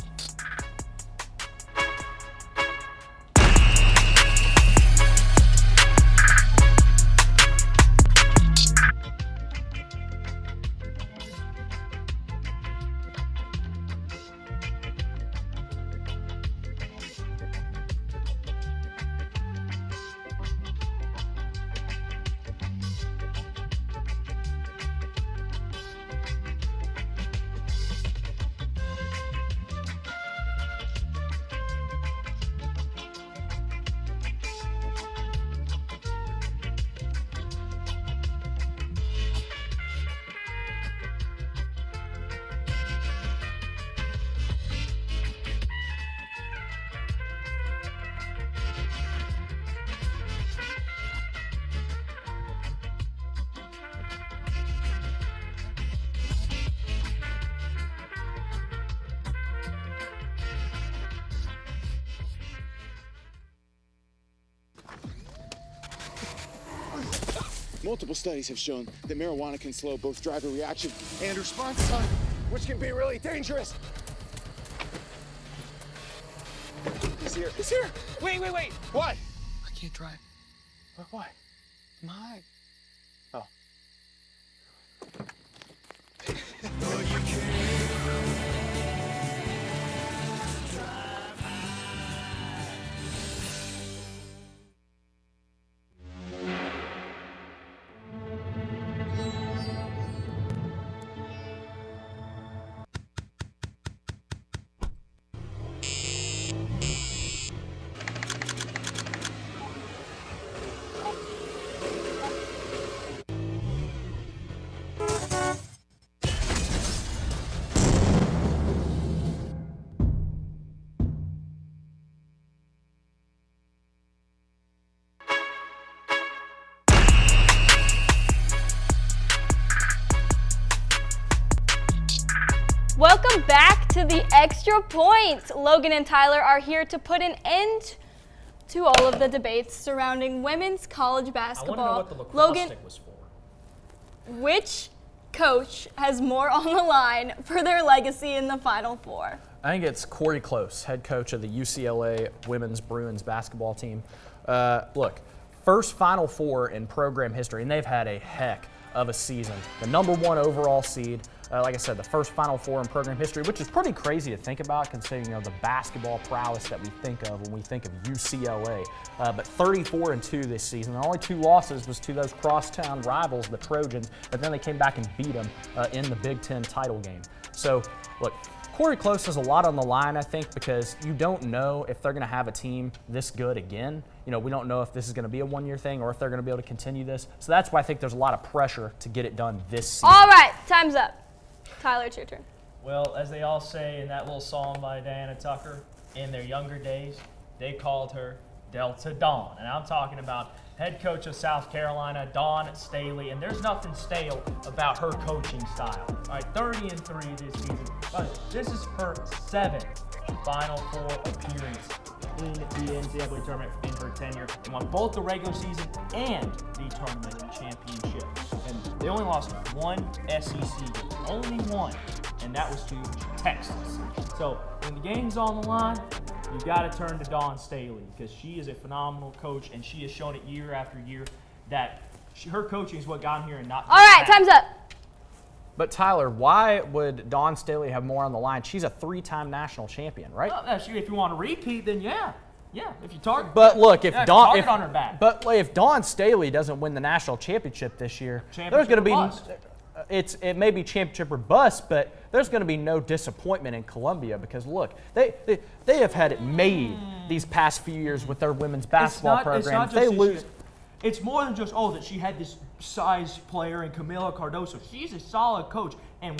Multiple studies have shown that marijuana can slow both driver reaction and response time, which can be really dangerous. He's here. He's here. Wait. What? I can't drive. Why? My. Oh. Welcome back to the Extra Point. Logan and Tyler are here to put an end to all of the debates surrounding women's college basketball. I want to know what the lacrosse Logan, stick was for. which coach has more on the line for their legacy in the Final Four? I think it's Corey Close, head coach of the UCLA women's Bruins basketball team. Look, first Final Four in program history, and they've had a heck of a season. The #1 overall seed. Like I said, the first Final Four in program history, which is pretty crazy to think about considering the basketball prowess that we think of when we think of UCLA. But 34-2 this season. The only 2 losses was to those crosstown rivals, the Trojans, but then they came back and beat them in the Big Ten title game. So, look, Corey Close has a lot on the line, I think, because you don't know if they're going to have a team this good again. You know, we don't know if this is going to be a one-year thing or if they're going to be able to continue this. So that's why I think there's a lot of pressure to get it done this season. All right, time's up. Tyler, it's your turn. Well, as they all say in that little song by Diana Tucker, in their younger days, they called her Delta Dawn. And I'm talking about head coach of South Carolina, Dawn Staley, and there's nothing stale about her coaching style. All right, 30-3 this season, but this is her 7th Final Four appearance in the NCAA tournament in her tenure. They won both the regular season and the tournament championship. And they only lost one SEC game, only one, and that was to Texas. So when the game's on the line, you got to turn to Dawn Staley because she is a phenomenal coach, and she has shown it year after year that her coaching is what got him here and not. All right, time's up. But Tyler, why would Dawn Staley have more on the line? She's a 3-time national champion, right? Well, if you want to repeat, then yeah. If you target. But look, if target on her back. But if Dawn Staley doesn't win the national championship this year, there's going to be it may be championship or bust, but there's going to be no disappointment in Columbia because look, they have had it made these past few years with their women's basketball program. If they lose. It's more than just that she had this size player in Camila Cardoso. She's a solid coach, and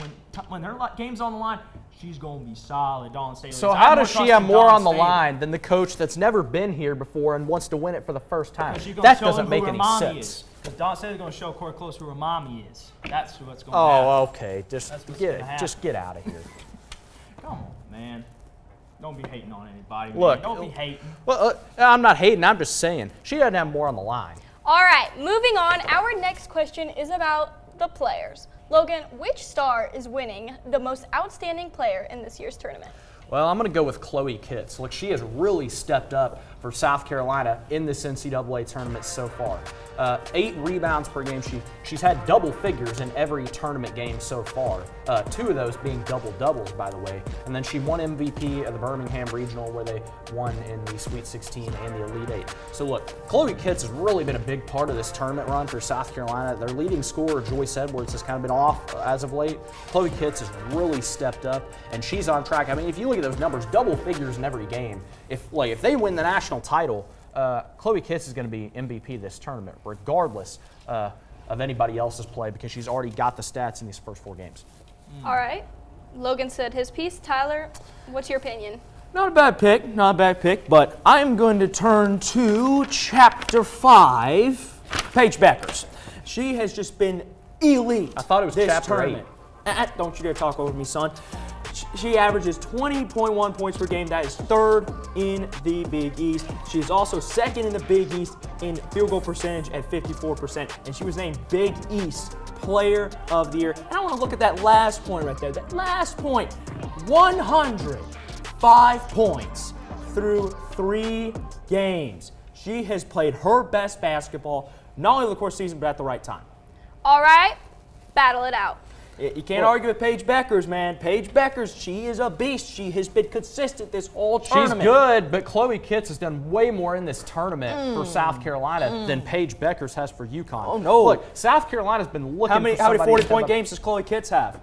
when her game's on the line, she's going to be solid. Dawn Staley. So how does she have more on the line than the coach that's never been here before and wants to win it for the first time? That doesn't make any sense. Because Dawn Staley's going to show Corey Close who her mommy is. That's what's going to happen. Oh, okay. Just get out of here. Come on, man. Don't be hating on anybody. Look, man. Don't be hating. Well, I'm not hating. I'm just saying she doesn't have more on the line. All right, moving on. Our next question is about the players. Logan, which star is winning the most outstanding player in this year's tournament? Well, I'm going to go with Chloe Kitts. Look, she has really stepped up for South Carolina in this NCAA tournament so far. 8 rebounds per game. She's had double figures in every tournament game so far. 2 of those being double-doubles, by the way. And then she won MVP of the Birmingham Regional where they won in the Sweet 16 and the Elite 8. So look, Chloe Kitts has really been a big part of this tournament run for South Carolina. Their leading scorer, Joyce Edwards, has kind of been off as of late. Chloe Kitts has really stepped up, and she's on track. I mean, if you look at those numbers, double figures in every game. If they win the national title, Chloe Kitts is going to be MVP this tournament, regardless of anybody else's play, because she's already got the stats in these first 4 games. All right. Logan said his piece. Tyler, what's your opinion? Not a bad pick, but I'm going to turn to Chapter 5, Paige Beckers. She has just been elite. I thought it was this Chapter tournament. 8. Don't you dare talk over me, son. She averages 20.1 points per game. That is 3rd in the Big East. She is also 2nd in the Big East in field goal percentage at 54%. And she was named Big East Player of the Year. And I want to look at that last point right there. That last point, 105 points through 3 games. She has played her best basketball, not only over the course of the season, but at the right time. All right, battle it out. You can't argue with Paige Beckers, man. Paige Beckers, she is a beast. She has been consistent this whole tournament. She's good, but Chloe Kitts has done way more in this tournament for South Carolina than Paige Beckers has for UConn. Oh, no. Look, South Carolina's been looking How many for somebody 40-point games does Chloe Kitts have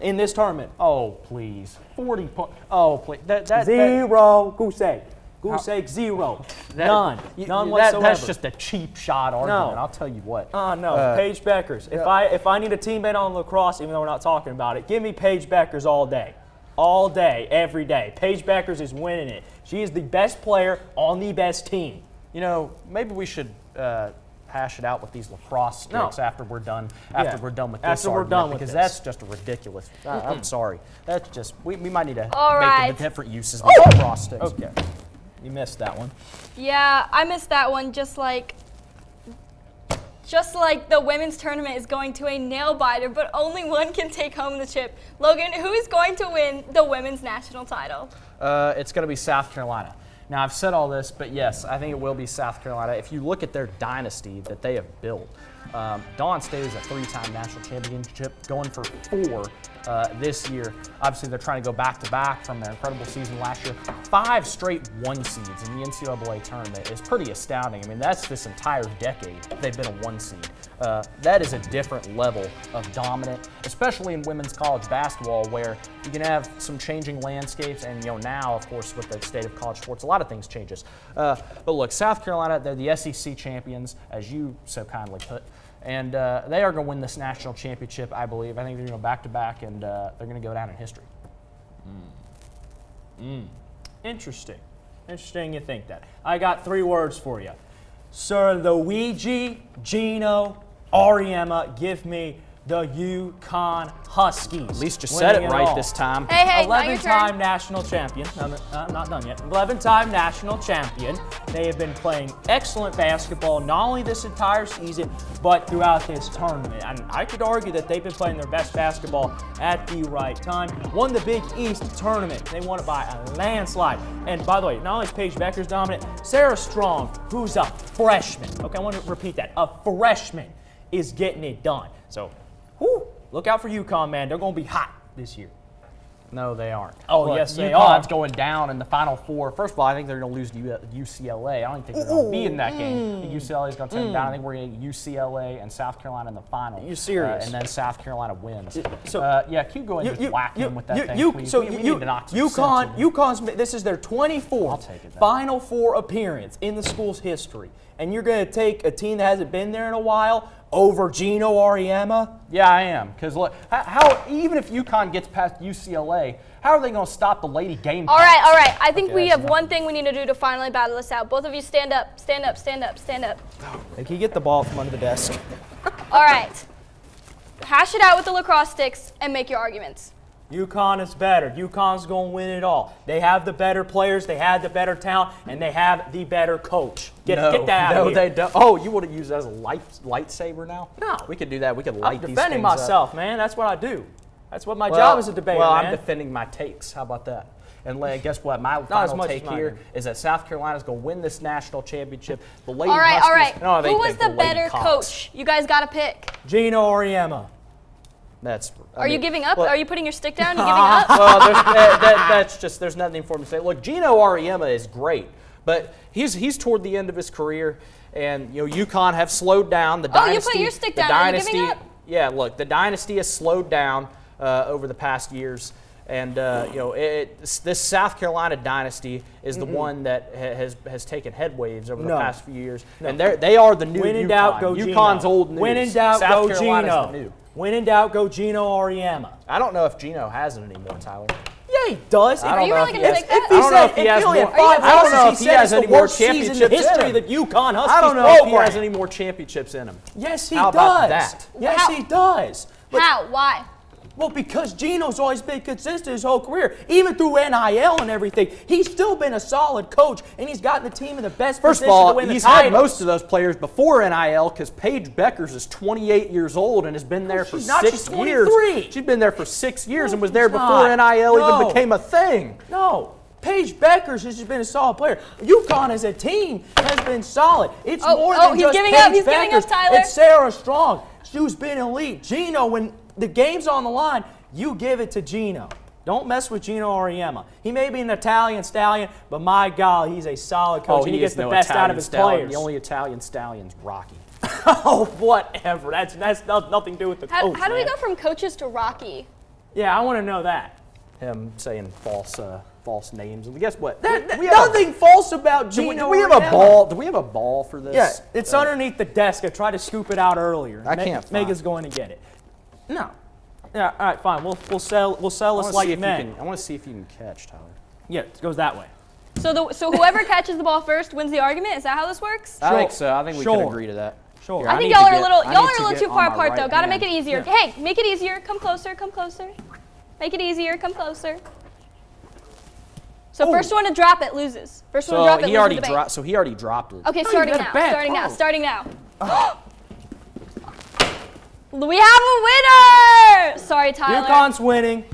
in this tournament? Oh, please. 40 points. Oh, please. Zero. Goose egg. Goose egg, 0. None. None whatsoever. That's just a cheap shot argument, I'll tell you what. Oh, no. Paige Beckers. If I need a teammate on lacrosse, even though we're not talking about it, give me Paige Beckers all day. All day, every day. Paige Beckers is winning it. She is the best player on the best team. You know, maybe we should hash it out with these lacrosse sticks after we're done. After we're done with this argument, because that's just a ridiculous. I'm sorry. That's just we might need to make the different uses of lacrosse sticks. Okay. You missed that one. Yeah, I missed that one. Just like the women's tournament is going to a nail biter, but only one can take home the chip. Logan, who is going to win the women's national title? It's going to be South Carolina. Now, I've said all this, but yes, I think it will be South Carolina. If you look at their dynasty that they have built, Dawn State is a 3-time national championship, going for 4 this year. Obviously, they're trying to go back-to-back from their incredible season last year. 5 straight 1 seeds in the NCAA tournament is pretty astounding. I mean, that's this entire decade they've been a 1 seed. That is a different level of dominant, especially in women's college basketball, where you can have some changing landscapes, and now, of course, with the state of college sports, a lot of things changes. But look, South Carolina, they're the SEC champions, as you so kindly put. And they are going to win this national championship, I believe. I think they're going to go back-to-back, and they're going to go down in history. Interesting. Interesting you think that. I got 3 words for you. Sir Luigi, Gino, Auriemma, give me the UConn Huskies. At least you said it right this time. Hey, 11-time national champion. No, I'm not done yet. 11-time national champion. They have been playing excellent basketball, not only this entire season, but throughout this tournament. And I could argue that they've been playing their best basketball at the right time. Won the Big East tournament. They won it by a landslide. And by the way, not only is Paige Beckers dominant, Sarah Strong, who's a freshman. Okay, I want to repeat that. A freshman is getting it done. So, look out for UConn, man. They're going to be hot this year. No, they aren't. Oh, Look, yes, they UConn's are. going down in the Final Four. First of all, I think they're going to lose to UCLA. I don't think they're going to be in that game. I think UCLA is going to take them down. I think we're going to get UCLA and South Carolina in the final. You're serious? And then South Carolina wins. So, yeah, keep going and just whack him with that thing, please. We need to knock some sense into it. UConn's, this is their 24th Final Four appearance in the school's history. And you're going to take a team that hasn't been there in a while over Gino Auriemma? Yeah, I am. Because look, how even if UConn gets past UCLA, how are they going to stop the Lady Gamecocks? All right. I think we have one thing we need to do to finally battle this out. Both of you stand up, stand up, stand up, stand up. Hey, can you get the ball from under the desk? All right. Hash it out with the lacrosse sticks and make your arguments. UConn is better. UConn's going to win it all. They have the better players, they have the better talent, and they have the better coach. Get that out of here. No, they don't. Oh, you want to use that as a lightsaber now? No. We could do that. We could light these things up. I'm defending myself, man. That's what I do. That's what my job is, a debater, Well, man. I'm defending my takes. How about that? And guess what? My final take here is that South Carolina's going to win this national championship. The Lady Huskies. All right. No, Who was the better coach? You guys got to pick. Gino Auriemma. Are you giving up? Well, are you putting your stick down? You giving up? Well, that's just, there's nothing for him to say. Look, Gino Auriemma is great, but he's toward the end of his career, and UConn have slowed down. The dynasty, you put your stick down. Are you giving up? Yeah, look, the dynasty has slowed down over the past years, and this South Carolina dynasty is the one that has taken headwaves over the past few years, and they are the new When in UConn. doubt, go Gino. UConn's old news. When in doubt, South go Carolina's Gino. the new. When in doubt, go Gino Auriemma. I don't know if Gino has it anymore, Tyler. Yeah, he does. Are you really going to take that? I don't know if he has more. I don't know if he has any more championships in him. That UConn Huskies I don't know if he has any more championships in him. Yes, he How does. about that? Yes, he does. How? Why? Well, because Gino's always been consistent his whole career, even through NIL and everything. He's still been a solid coach, and he's gotten the team in the best First of position all, to win the he's title. had most of those players before NIL because Paige Beckers is 28 years old and has been there for 6 years. She's been there for 6 years and was there before NIL even became a thing. No. Paige Beckers has just been a solid player. UConn as a team has been solid. It's more than just Paige Beckers. He's giving up, Tyler. It's Sarah Strong. She's been elite. Gino, when the game's on the line, you give it to Gino. Don't mess with Gino Auriemma. He may be an Italian stallion, but my God, he's a solid coach, and he gets the best out of his players. The only Italian stallion's Rocky. Oh, whatever. That's nothing to do with the coach. How do we go from coaches to Rocky? Yeah, I want to know that. Him saying false names. And guess what? Nothing false about Gino. Do we have a ball? Do we have a ball for this? Yeah, it's underneath the desk. I tried to scoop it out earlier. I can't. Megan's going to get it. No. Yeah. All right. Fine. We'll sell us like men. I want to see if you can catch, Tyler. Yeah, it goes that way. So whoever catches the ball first wins the argument. Is that how this works? I think so. I think we can agree to that. Sure. Here, I think y'all are a little too far apart though. Got to make it easier. Yeah. Hey, make it easier. Come closer. Come closer. Make it easier. Come closer. So first one to drop it loses. First one to drop it loses the bank. So he already dropped it. Okay, starting now. We have a winner! Sorry, Tyler. UConn's winning.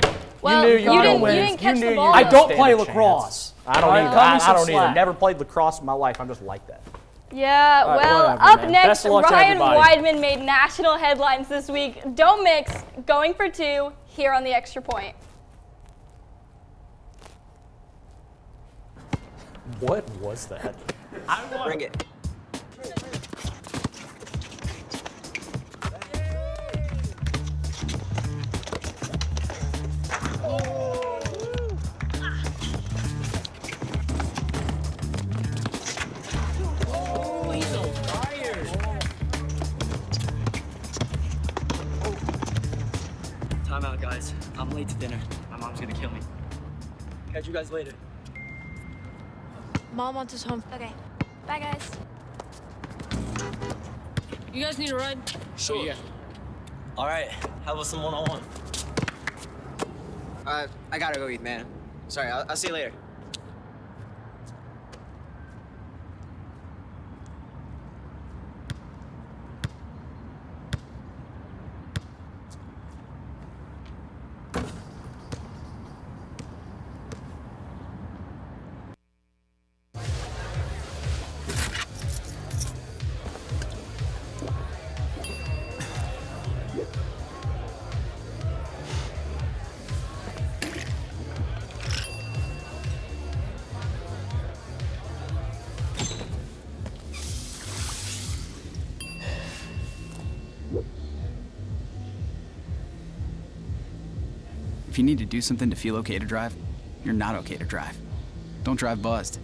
Well, you didn't catch the ball. I don't play lacrosse. I don't either. Never played lacrosse in my life. I'm just like that. Yeah, All right, well, whatever, up man. next, Best of luck to Ryan everybody. Weidman made national headlines this week. Don't mix, going for 2 here on the Extra Point. What was that? Bring it. Oh, he's on fire. Time out, guys. I'm late to dinner. My mom's gonna kill me. Catch you guys later. Mom wants us home. Okay. Bye, guys. You guys need a ride? Sure. Yeah. All right. How about some one-on-one? I gotta go eat, man. Sorry. I'll see you later. If you need to do something to feel okay to drive, you're not okay to drive. Don't drive buzzed.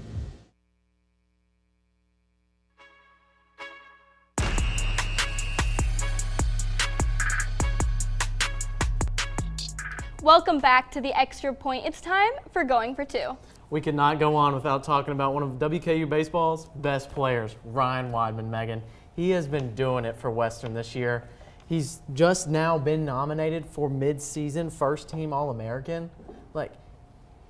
Welcome back to the Extra Point. It's time for Going for 2. We could not go on without talking about one of WKU baseball's best players, Ryan Weidman, Megan. He has been doing it for Western this year. He's just now been nominated for mid-season first-team All-American. Like,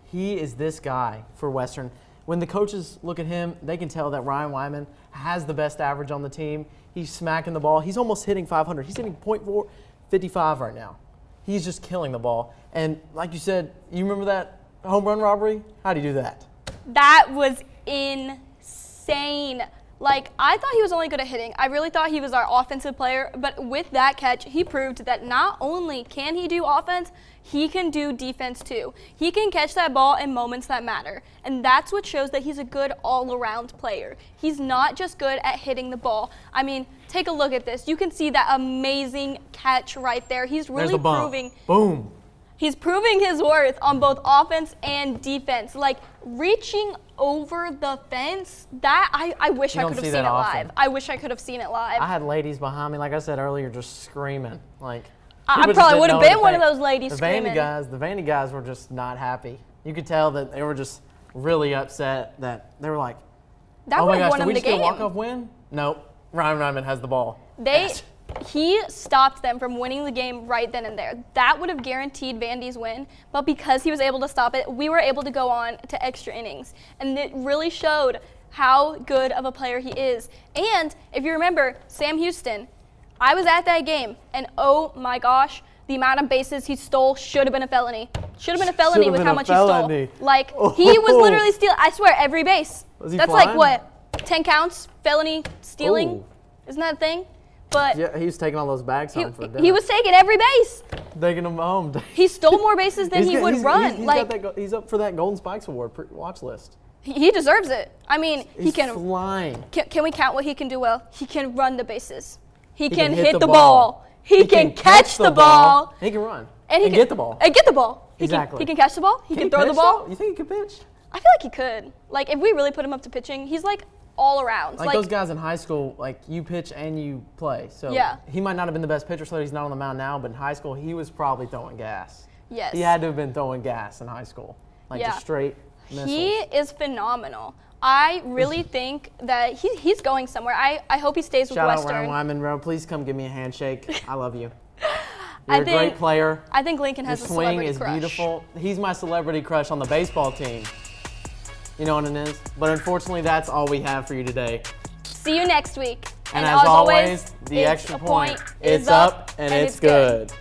he is this guy for Western. When the coaches look at him, they can tell that Ryan Weidman has the best average on the team. He's smacking the ball. He's almost hitting 500. He's hitting .455 right now. He's just killing the ball. And like you said, you remember that home run robbery? How do you do that? That was insane. Like, I thought he was only good at hitting. I really thought he was our offensive player. But with that catch, he proved that not only can he do offense, he can do defense too. He can catch that ball in moments that matter. And that's what shows that he's a good all-around player. He's not just good at hitting the ball. I mean, take a look at this. You can see that amazing catch right there. He's really proving. Boom. He's proving his worth on both offense and defense. Like, reaching over the fence, that I wish I could have seen it live. I wish I could have seen it live. I had ladies behind me, like I said earlier, just screaming. Like, I probably would have been one of those ladies screaming. The Vandy guys were just not happy. You could tell that they were just really upset that they were like, oh my gosh, did we just get a walk-off win? Nope. Ryan Ryman has the ball. He stopped them from winning the game right then and there. That would have guaranteed Vandy's win, but because he was able to stop it, we were able to go on to extra innings. And it really showed how good of a player he is. And if you remember, Sam Houston, I was at that game, and oh my gosh, the amount of bases he stole should have been a felony. Should have been a felony with how much he stole. Like, he was literally stealing, I swear, every base. That's flying? like, what, 10 counts? Felony stealing? Ooh. Isn't that a thing? But yeah, he was taking all those bags home for dinner. He was taking every base. Taking them home. He stole more bases than he would run. He's up for that Golden Spikes Award watch list. He deserves it. I mean, he's flying. Can we count what he can do well? He can run the bases. He can hit the ball. He can catch the ball. He can run. And he can get the ball. And get the ball. Exactly. He can catch the ball. He can throw the ball. You think he can pitch? I feel like he could. Like, if we really put him up to pitching, he's like all around. Like those guys in high school, like you pitch and you play. So yeah. He might not have been the best pitcher, so he's not on the mound now, but in high school, he was probably throwing gas. Yes. He had to have been throwing gas in high school. Like just straight missiles. He is phenomenal. I really think that he's going somewhere. I hope he stays with Western. Shout out Ryan Wyman, bro. Please come give me a handshake. I love you. You're a great player. I think Lincoln has a celebrity crush. Your swing is beautiful. He's my celebrity crush on the baseball team. You know what it is? But unfortunately, that's all we have for you today. See you next week. And as always, the extra point is up and it's good.